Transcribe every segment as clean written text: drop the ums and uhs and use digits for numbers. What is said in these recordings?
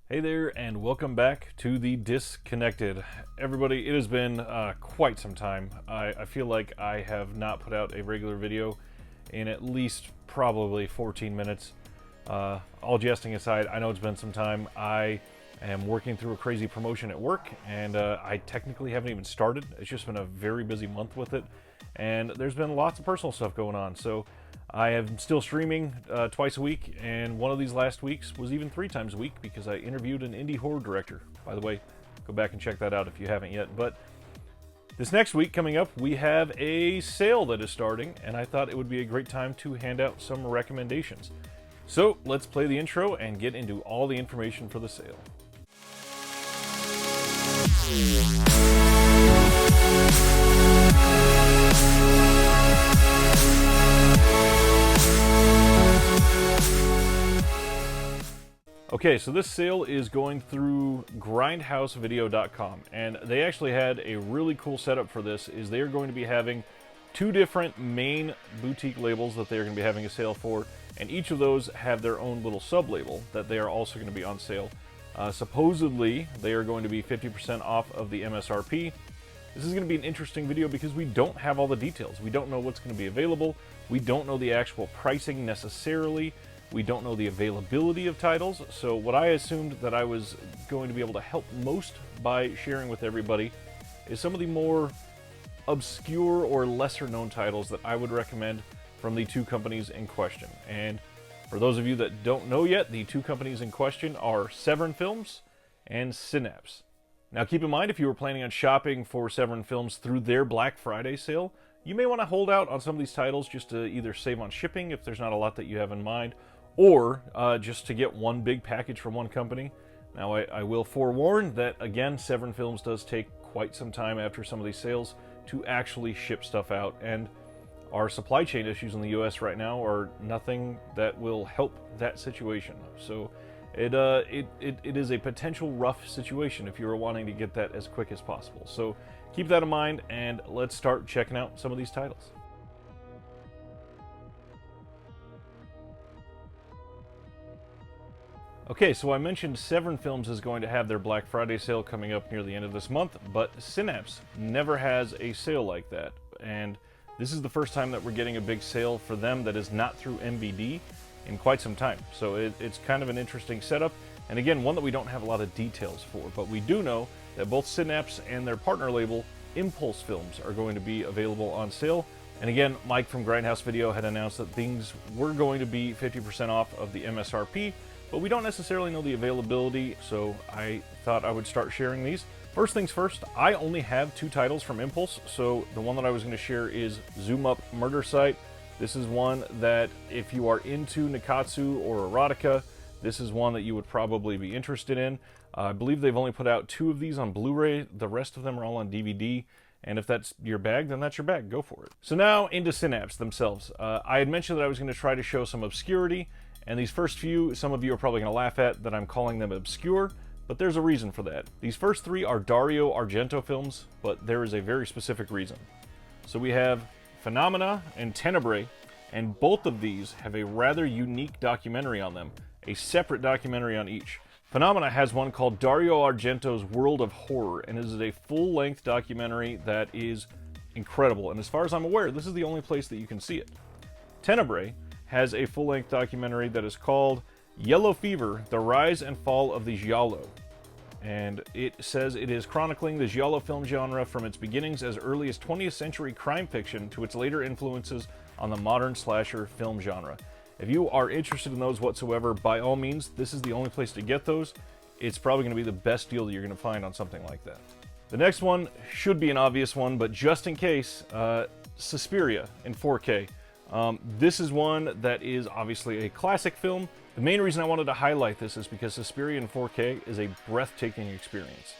Hey there, and welcome back to the Disconnected. Everybody, it has been quite some time. I feel like I have not put out a regular video in at least probably 14 minutes. All jesting aside, I know it's been some time. I am working through a crazy promotion at work, and I technically haven't even started. It's just been a very busy month with it, and there's been lots of personal stuff going on. So I am still streaming twice a week, and one of these last weeks was even 3 times a week because I interviewed an indie horror director. By the way, go back and check that out if you haven't yet. But this next week coming up, we have a sale that is starting, and I thought it would be a great time to hand out some recommendations. So let's play the intro and get into all the information for the sale. Okay, so this sale is going through grindhousevideo.com, and they actually had a really cool setup for this. Is they are going to be having 2 different main boutique labels that they are going to be having a sale for, and each of those have their own little sub-label that they are also going to be on sale. Supposedly, they are going to be 50% off of the MSRP. This is going to be an interesting video because we don't have all the details. We don't know what's going to be available. We don't know the actual pricing necessarily. We don't know the availability of titles, so what I assumed that I was going to be able to help most by sharing with everybody is some of the more obscure or lesser known titles that I would recommend from the 2 companies in question. And for those of you that don't know yet, the 2 companies in question are Severin Films and Synapse. Now keep in mind, if you were planning on shopping for Severin Films through their Black Friday sale, you may want to hold out on some of these titles just to either save on shipping if there's not a lot that you have in mind, or just to get one big package from one company. Now, I will forewarn that, again, Severin Films does take quite some time after some of these sales to actually ship stuff out, and our supply chain issues in the US right now are nothing that will help that situation. So it is a potential rough situation if you are wanting to get that as quick as possible. So keep that in mind, and let's start checking out some of these titles. Okay, so I mentioned Severin Films is going to have their Black Friday sale coming up near the end of this month, but Synapse never has a sale like that. And this is the first time that we're getting a big sale for them that is not through MVD in quite some time. So it's kind of an interesting setup. And again, one that we don't have a lot of details for, but we do know that both Synapse and their partner label, Impulse Films, are going to be available on sale. And again, Mike from Grindhouse Video had announced that things were going to be 50% off of the MSRP, but we don't necessarily know the availability, so I thought I would start sharing these. First things first, I only have 2 titles from Impulse, so the one that I was going to share is Zoom Up Murder Site. This is one that if you are into Nikatsu or erotica, this is one that you would probably be interested in. I believe they've only put out 2 of these on Blu-ray. The rest of them are all on DVD. And if that's your bag, then that's your bag. Go for it. So now into Synapse themselves. I had mentioned that I was going to try to show some obscurity. And these first few, some of you are probably going to laugh at that I'm calling them obscure, but there's a reason for that. These first 3 are Dario Argento films, but there is a very specific reason. So we have Phenomena and Tenebrae, and both of these have a rather unique documentary on them, a separate documentary on each. Phenomena has one called Dario Argento's World of Horror, and it is a full-length documentary that is incredible, and as far as I'm aware, this is the only place that you can see it. Tenebrae has a full-length documentary that is called Yellow Fever, The Rise and Fall of the Giallo. And it says it is chronicling the Giallo film genre from its beginnings as early as 20th century crime fiction to its later influences on the modern slasher film genre. If you are interested in those whatsoever, by all means, this is the only place to get those. It's probably going to be the best deal that you're going to find on something like that. The next one should be an obvious one, but just in case, Suspiria in 4K. This is one that is obviously a classic film. The main reason I wanted to highlight this is because Suspiria in 4K is a breathtaking experience.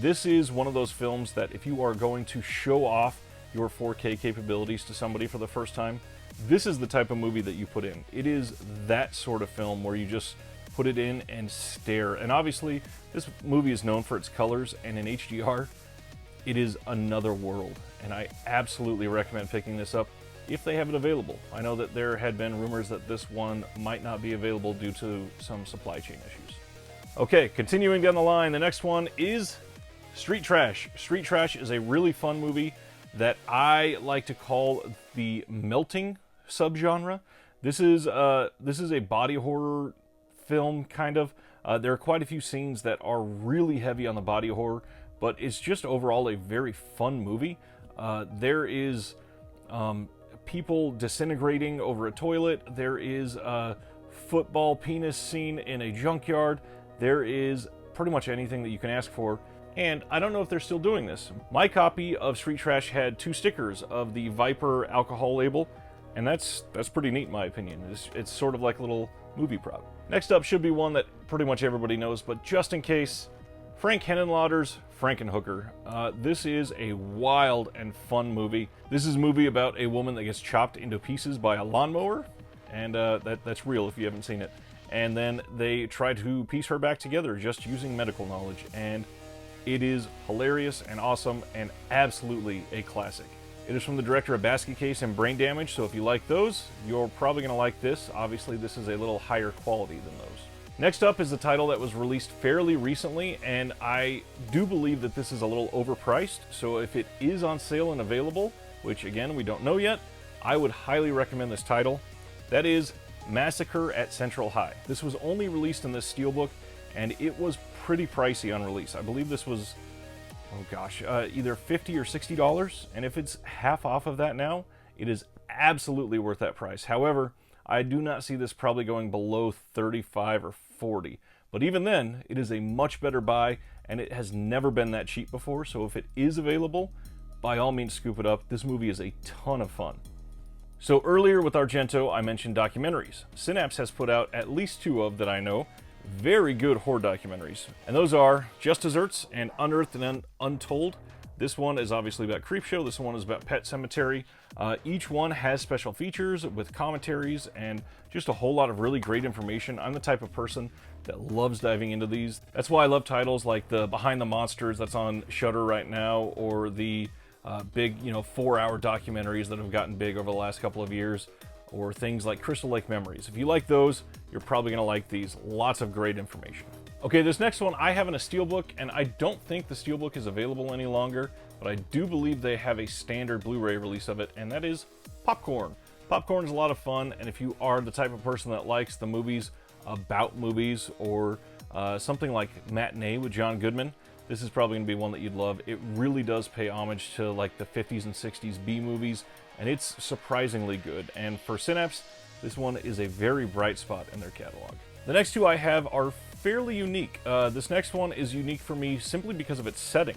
This is one of those films that if you are going to show off your 4K capabilities to somebody for the first time, this is the type of movie that you put in. It is that sort of film where you just put it in and stare. And obviously, this movie is known for its colors, and in HDR, it is another world. And I absolutely recommend picking this up if they have it available. I know that there had been rumors that this one might not be available due to some supply chain issues. Okay, continuing down the line, the next one is Street Trash. Street Trash is a really fun movie that I like to call the melting subgenre. This is a body horror film, kind of. There are quite a few scenes that are really heavy on the body horror, but it's just overall a very fun movie. There is people disintegrating over a toilet. There is a football penis scene in a junkyard. There is pretty much anything that you can ask for. And I don't know if they're still doing this. My copy of Street Trash had 2 stickers of the Viper alcohol label, and that's pretty neat in my opinion. It's sort of like a little movie prop. Next up should be one that pretty much everybody knows, but just in case, Frank Henenlotter's Frankenhooker. This is a wild and fun movie. This is a movie about a woman that gets chopped into pieces by a lawnmower, and that's real if you haven't seen it. And then they try to piece her back together just using medical knowledge, and it is hilarious and awesome and absolutely a classic. It is from the director of Basket Case and Brain Damage, so if you like those, you're probably going to like this. Obviously, this is a little higher quality than those. Next up is the title that was released fairly recently, and I do believe that this is a little overpriced, so if it is on sale and available, which again, we don't know yet, I would highly recommend this title. That is Massacre at Central High. This was only released in this steelbook, and it was pretty pricey on release. I believe this was, oh gosh, either $50 or $60, and if it's half off of that now, it is absolutely worth that price. However, I do not see this probably going below $35 or $40, but even then, it is a much better buy, and it has never been that cheap before, so if it is available, by all means scoop it up. This movie is a ton of fun. So earlier with Argento, I mentioned documentaries. Synapse has put out at least 2 of that I know, very good horror documentaries, and those are Just Desserts and Unearthed and Untold. This one is obviously about Creepshow, this one is about Pet Sematary. Each one has special features with commentaries and just a whole lot of really great information. I'm the type of person that loves diving into these. That's why I love titles like the Behind the Monsters that's on Shudder right now, or the big 4-hour documentaries that have gotten big over the last couple of years, or things like Crystal Lake Memories. If you like those, you're probably going to like these. Lots of great information. Okay, this next one I have in a steelbook, and I don't think the steelbook is available any longer, but I do believe they have a standard Blu-ray release of it, and that is Popcorn. Popcorn is a lot of fun, and if you are the type of person that likes the movies about movies, or something like Matinee with John Goodman, this is probably going to be one that you'd love. It really does pay homage to like the 50s and 60s B movies, and it's surprisingly good. And for Synapse, this one is a very bright spot in their catalog. The next 2 I have are fairly unique. This next one is unique for me simply because of its setting,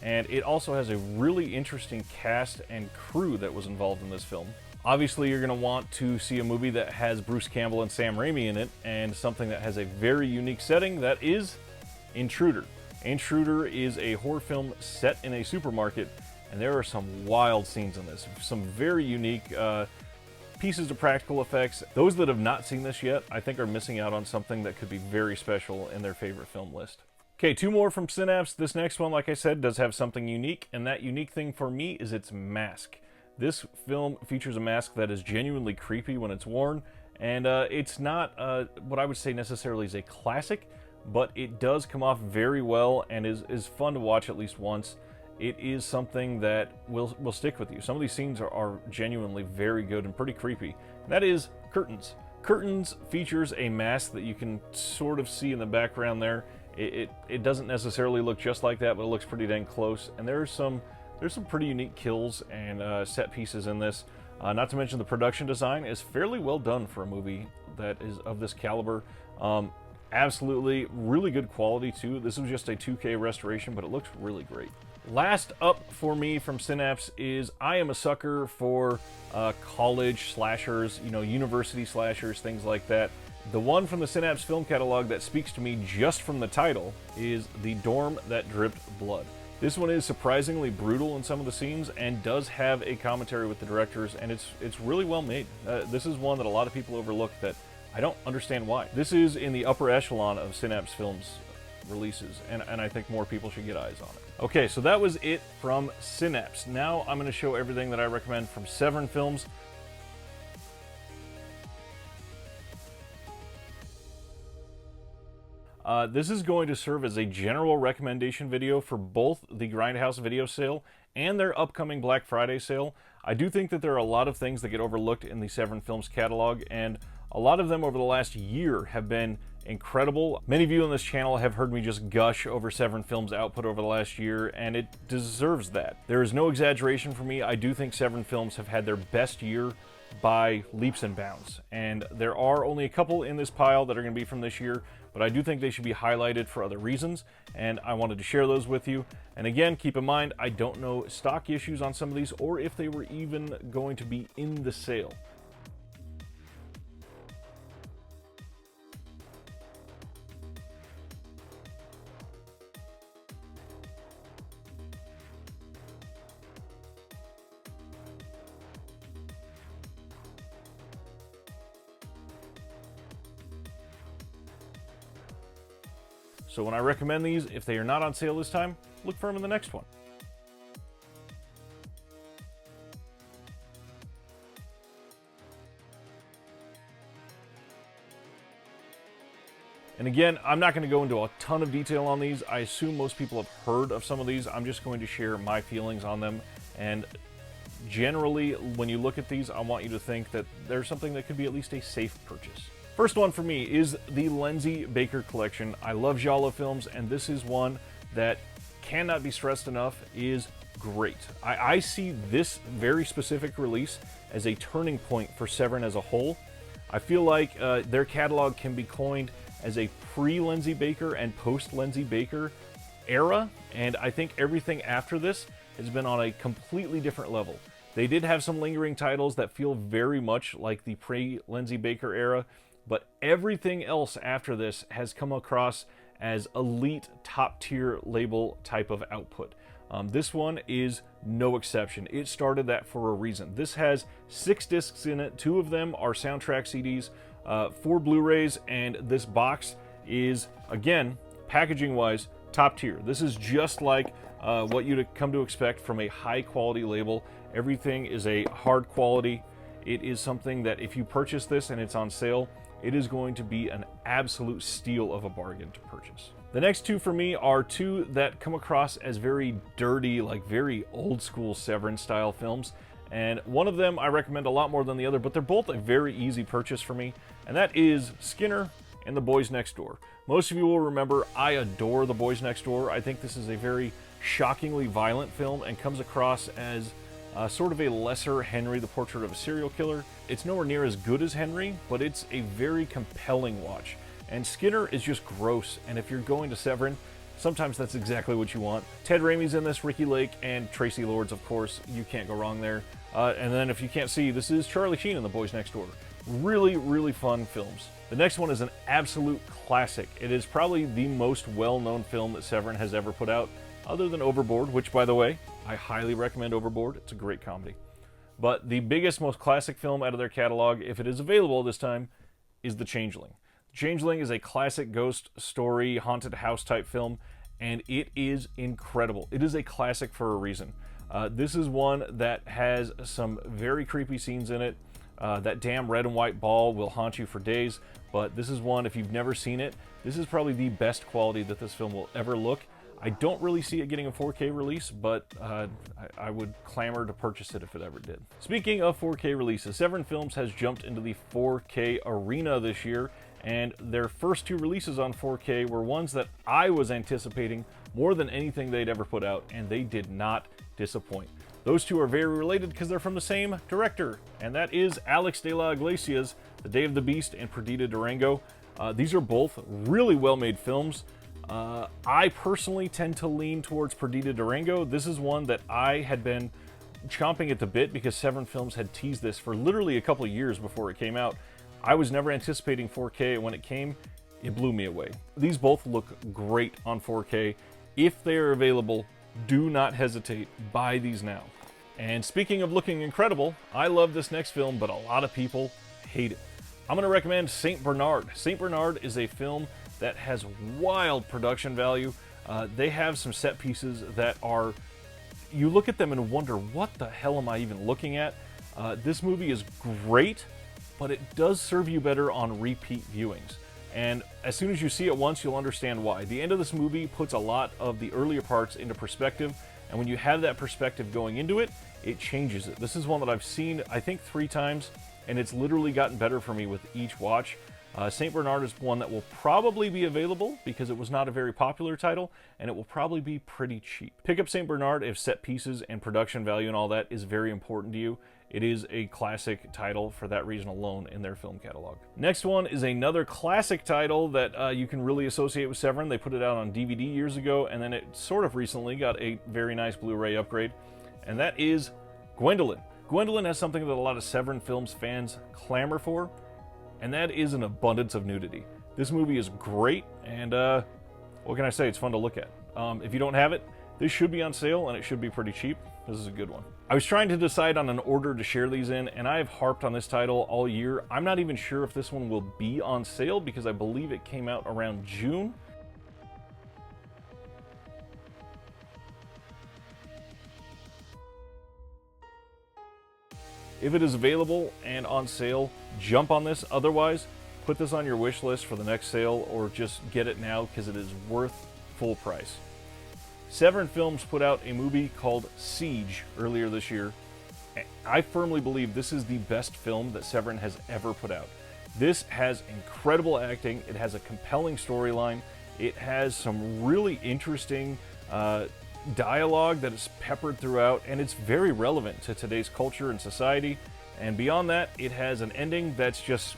and it also has a really interesting cast and crew that was involved in this film. Obviously, you're going to want to see a movie that has Bruce Campbell and Sam Raimi in it, and something that has a very unique setting, that is Intruder. Intruder is a horror film set in a supermarket, and there are some wild scenes in this. Some very unique pieces of practical effects. Those that have not seen this yet, I think, are missing out on something that could be very special in their favorite film list. Okay, 2 more from Synapse. This next one, like I said, does have something unique, and that unique thing for me is its mask. This film features a mask that is genuinely creepy when it's worn, and it's not what I would say necessarily is a classic, but it does come off very well and is fun to watch at least once. It is something that will stick with you. Some of these scenes are genuinely very good and pretty creepy. That is Curtains. Curtains features a mask that you can sort of see in the background there. It doesn't necessarily look just like that, but it looks pretty dang close. And there's some pretty unique kills and set pieces in this. Not to mention the production design is fairly well done for a movie that is of this caliber. Absolutely really good quality too. This was just a 2K restoration, but it looks really great. Last up for me from Synapse is I am a sucker for college slashers, university slashers, things like that. The one from the Synapse film catalog that speaks to me just from the title is The Dorm That Dripped Blood. This one is surprisingly brutal in some of the scenes and does have a commentary with the directors, and it's really well made. This is one that a lot of people overlook that I don't understand why. This is in the upper echelon of Synapse Films releases, and I think more people should get eyes on it. Okay, so that was it from Synapse. Now I'm going to show everything that I recommend from Severin Films. This is going to serve as a general recommendation video for both the Grindhouse video sale and their upcoming Black Friday sale. I do think that there are a lot of things that get overlooked in the Severin Films catalog, and a lot of them over the last year have been incredible. Many of you on this channel have heard me just gush over Severin Films' output over the last year, and it deserves that. There is no exaggeration for me. I do think Severin Films have had their best year by leaps and bounds, and there are only a couple in this pile that are going to be from this year, but I do think they should be highlighted for other reasons, and I wanted to share those with you. And again, keep in mind, I don't know stock issues on some of these or if they were even going to be in the sale. So when I recommend these, if they are not on sale this time, look for them in the next one. And again, I'm not going to go into a ton of detail on these. I assume most people have heard of some of these. I'm just going to share my feelings on them. And generally, when you look at these, I want you to think that there's something that could be at least a safe purchase. First one for me is the Lindsay Baker collection. I love giallo films, and this is one that cannot be stressed enough is great. I see this very specific release as a turning point for Severin as a whole. I feel like their catalog can be coined as a pre-Lindsay Baker and post-Lindsay Baker era, and I think everything after this has been on a completely different level. They did have some lingering titles that feel very much like the pre-Lindsay Baker era, but everything else after this has come across as elite, top-tier label type of output. This one is no exception. It started that for a reason. This has 6 discs in it. 2 of them are soundtrack CDs, 4 Blu-rays, and this box is, again, packaging-wise, top tier. This is just like what you'd come to expect from a high-quality label. Everything is a hard quality. It is something that if you purchase this and it's on sale, it is going to be an absolute steal of a bargain to purchase. The next 2 for me are 2 that come across as very dirty, like very old school Severin style films. And one of them I recommend a lot more than the other, but they're both a very easy purchase for me. And that is Skinner and The Boys Next Door. Most of you will remember I adore The Boys Next Door. I think this is a very shockingly violent film and comes across as sort of a lesser Henry, the Portrait of a Serial Killer. It's nowhere near as good as Henry, but it's a very compelling watch. And Skinner is just gross, and if you're going to Severin, sometimes that's exactly what you want. Ted Raimi's in this, Ricky Lake, and Tracy Lords, of course. You can't go wrong there. And then if you can't see, this is Charlie Sheen in The Boys Next Door. Really, really fun films. The next one is an absolute classic. It is probably the most well-known film that Severin has ever put out, other than Overboard, which, by the way, I highly recommend Overboard. It's a great comedy. But the biggest, most classic film out of their catalog, if it is available this time, is The Changeling. The Changeling is a classic ghost story, haunted house type film, and it is incredible. It is a classic for a reason. This is one that has some very creepy scenes in it. That damn red and white ball will haunt you for days, but this is one, if you've never seen it, this is probably the best quality that this film will ever look. I don't really see it getting a 4K release, but I would clamor to purchase it if it ever did. Speaking of 4K releases, Severin Films has jumped into the 4K arena this year, and their first 2 releases on 4K were ones that I was anticipating more than anything they'd ever put out, and they did not disappoint. Those 2 are very related because they're from the same director, and that is Alex de la Iglesia's The Day of the Beast and Perdita Durango. These are both really well-made films. I personally tend to lean towards Perdita Durango. This is one that I had been chomping at the bit because Severin Films had teased this for literally a couple of years before it came out. I was never anticipating 4K, and when it came, it blew me away. These both look great on 4K. If they are available, do not hesitate. Buy these now. And speaking of looking incredible, I love this next film, but a lot of people hate it. I'm going to recommend St. Bernard. St. Bernard is a film that has wild production value. They have some set pieces that are, you look at them and wonder, what the hell am I even looking at? This movie is great, but it does serve you better on repeat viewings. And as soon as you see it once, you'll understand why. The end of this movie puts a lot of the earlier parts into perspective, and when you have that perspective going into it, it changes it. This is one that I've seen, I think, 3 times, and it's literally gotten better for me with each watch. St. Bernard is one that will probably be available because it was not a very popular title, and it will probably be pretty cheap. Pick up St. Bernard if set pieces and production value and all that is very important to you. It is a classic title for that reason alone in their film catalog. Next one is another classic title that you can really associate with Severin. They put it out on DVD years ago, and then it sort of recently got a very nice Blu-ray upgrade, and that is Gwendolyn. Gwendolyn has something that a lot of Severin Films fans clamor for, and that is an abundance of nudity. This movie is great, and what can I say? It's fun to look at. If you don't have it, this should be on sale, and it should be pretty cheap. This is a good one. I was trying to decide on an order to share these in, and I have harped on this title all year. I'm not even sure if this one will be on sale because I believe it came out around June. If it is available and on sale, jump on this. Otherwise, put this on your wish list for the next sale or just get it now because it is worth full price. Severin Films put out a movie called Siege earlier this year. I firmly believe this is the best film that Severin has ever put out. This has incredible acting, it has a compelling storyline, it has some really interesting dialogue that is peppered throughout, and it's very relevant to today's culture and society. And beyond that, it has an ending that's just,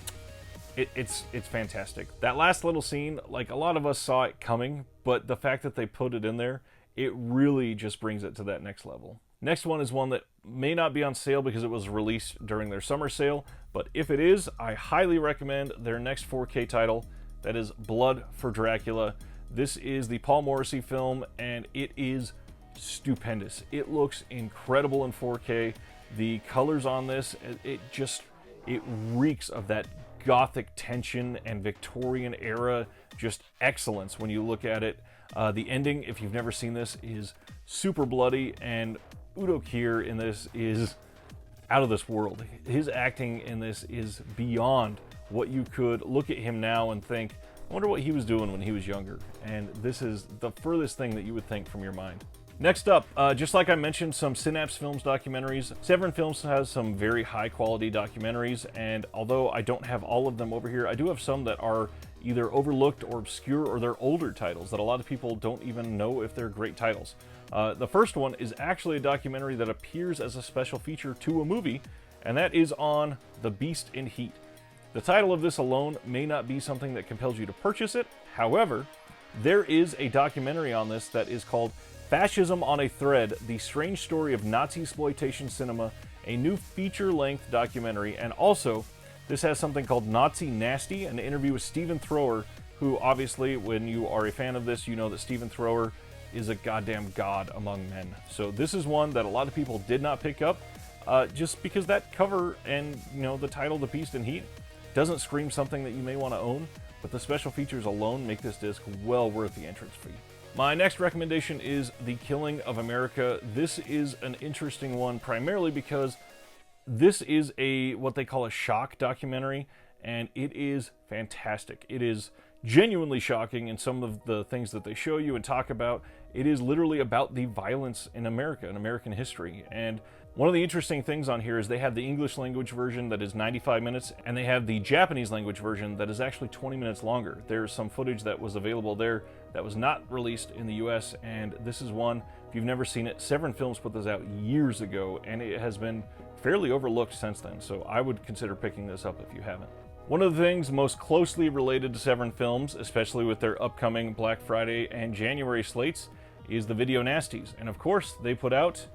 it's fantastic. That last little scene, like a lot of us saw it coming, but the fact that they put it in there, it really just brings it to that next level. Next one is one that may not be on sale because it was released during their summer sale, but if it is, I highly recommend their next 4K title. That is Blood for Dracula. This is the Paul Morrissey film, and it is stupendous. It looks incredible in 4K. The colors on this, it reeks of that gothic tension and Victorian era just excellence when you look at it. The ending, if you've never seen this, is super bloody, and Udo Kier in this is out of this world. His acting in this is beyond what you could look at him now and think, I wonder what he was doing when he was younger. And this is the furthest thing that you would think from your mind. Next up, just like I mentioned, some Synapse Films documentaries. Severin Films has some very high quality documentaries, and although I don't have all of them over here, I do have some that are either overlooked or obscure, or they're older titles that a lot of people don't even know if they're great titles. The first one is actually a documentary that appears as a special feature to a movie, and that is on The Beast in Heat. The title of this alone may not be something that compels you to purchase it. However, there is a documentary on this that is called Fascism on a Thread, The Strange Story of Nazi Exploitation Cinema, a new feature-length documentary. And also, this has something called Nazi Nasty, an interview with Stephen Thrower, who obviously, when you are a fan of this, you know that Stephen Thrower is a goddamn god among men. So this is one that a lot of people did not pick up, just because that cover and, you know, the title, The Beast in Heat, doesn't scream something that you may want to own, but the special features alone make this disc well worth the entrance fee. My next recommendation is The Killing of America. This is an interesting one primarily because this is what they call a shock documentary, and it is fantastic. It is genuinely shocking in some of the things that they show you and talk about. It is literally about the violence in America, in American history. And one of the interesting things on here is they have the English language version that is 95 minutes, and they have the Japanese language version that is actually 20 minutes longer. There's some footage that was available there that was not released in the US, and this is one, if you've never seen it, Severin Films put this out years ago, and it has been fairly overlooked since then, so I would consider picking this up if you haven't. One of the things most closely related to Severin Films, especially with their upcoming Black Friday and January slates, is the Video Nasties. And of course, they put out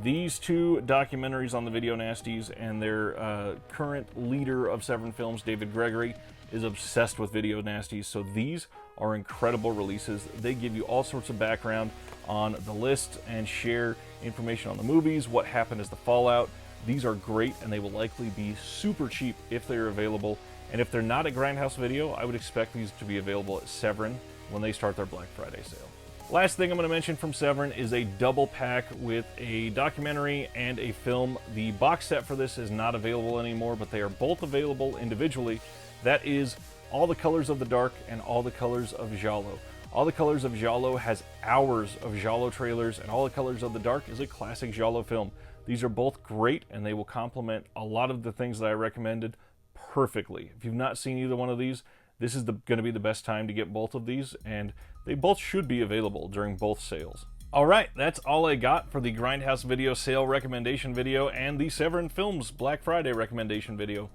these two documentaries on the Video Nasties, and their current leader of Severin Films, David Gregory, is obsessed with Video Nasties. So these are incredible releases. They give you all sorts of background on the list and share information on the movies, what happened as the fallout. These are great, and they will likely be super cheap if they're available. And if they're not at Grindhouse Video, I would expect these to be available at Severin when they start their Black Friday sale. Last thing I'm going to mention from Severin is a double pack with a documentary and a film. The box set for this is not available anymore, but they are both available individually. That is all the colors of the dark and all the colors of giallo. All the colors of giallo has hours of giallo trailers, and all the colors of the dark is a classic giallo film. These are both great, and they will complement a lot of the things that I recommended perfectly. If you've not seen either one of these, this is going to be the best time to get both of these, and they both should be available during both sales. Alright, that's all I got for the Grindhouse video sale recommendation video and the Severin Films Black Friday recommendation video.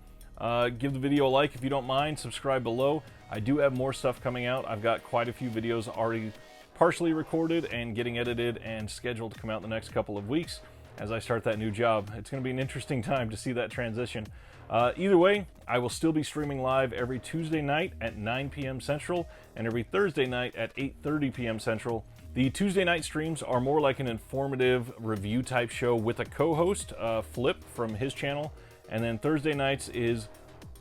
Give the video a like if you don't mind, subscribe below. I do have more stuff coming out. I've got quite a few videos already partially recorded and getting edited and scheduled to come out in the next couple of weeks as I start that new job. It's going to be an interesting time to see that transition. Either way, I will still be streaming live every Tuesday night at 9 p.m. Central and every Thursday night at 8:30 p.m. Central. The Tuesday night streams are more like an informative review type show with a co-host, Flip from his channel, and then Thursday nights is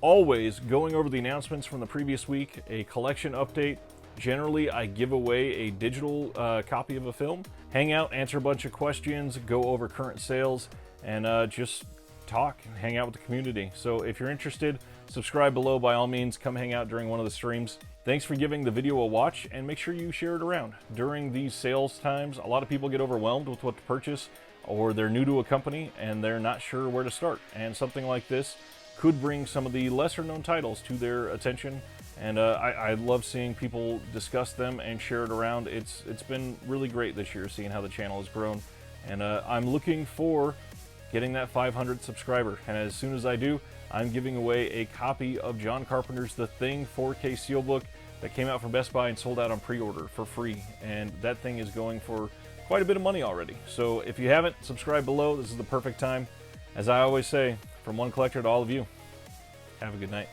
always going over the announcements from the previous week, a collection update. Generally, I give away a digital copy of a film, hang out, answer a bunch of questions, go over current sales, and just talk and hang out with the community. So if you're interested, subscribe below by all means, come hang out during one of the streams. Thanks for giving the video a watch, and make sure you share it around. During these sales times, a lot of people get overwhelmed with what to purchase, or they're new to a company and they're not sure where to start. And something like this could bring some of the lesser known titles to their attention. And I love seeing people discuss them and share it around. It's been really great this year seeing how the channel has grown. And I'm looking for getting that 500 subscriber. And as soon as I do, I'm giving away a copy of John Carpenter's The Thing 4K Steelbook that came out from Best Buy and sold out on pre-order for free. And that thing is going for quite a bit of money already. So if you haven't, subscribe below. This is the perfect time. As I always say, from one collector to all of you, have a good night.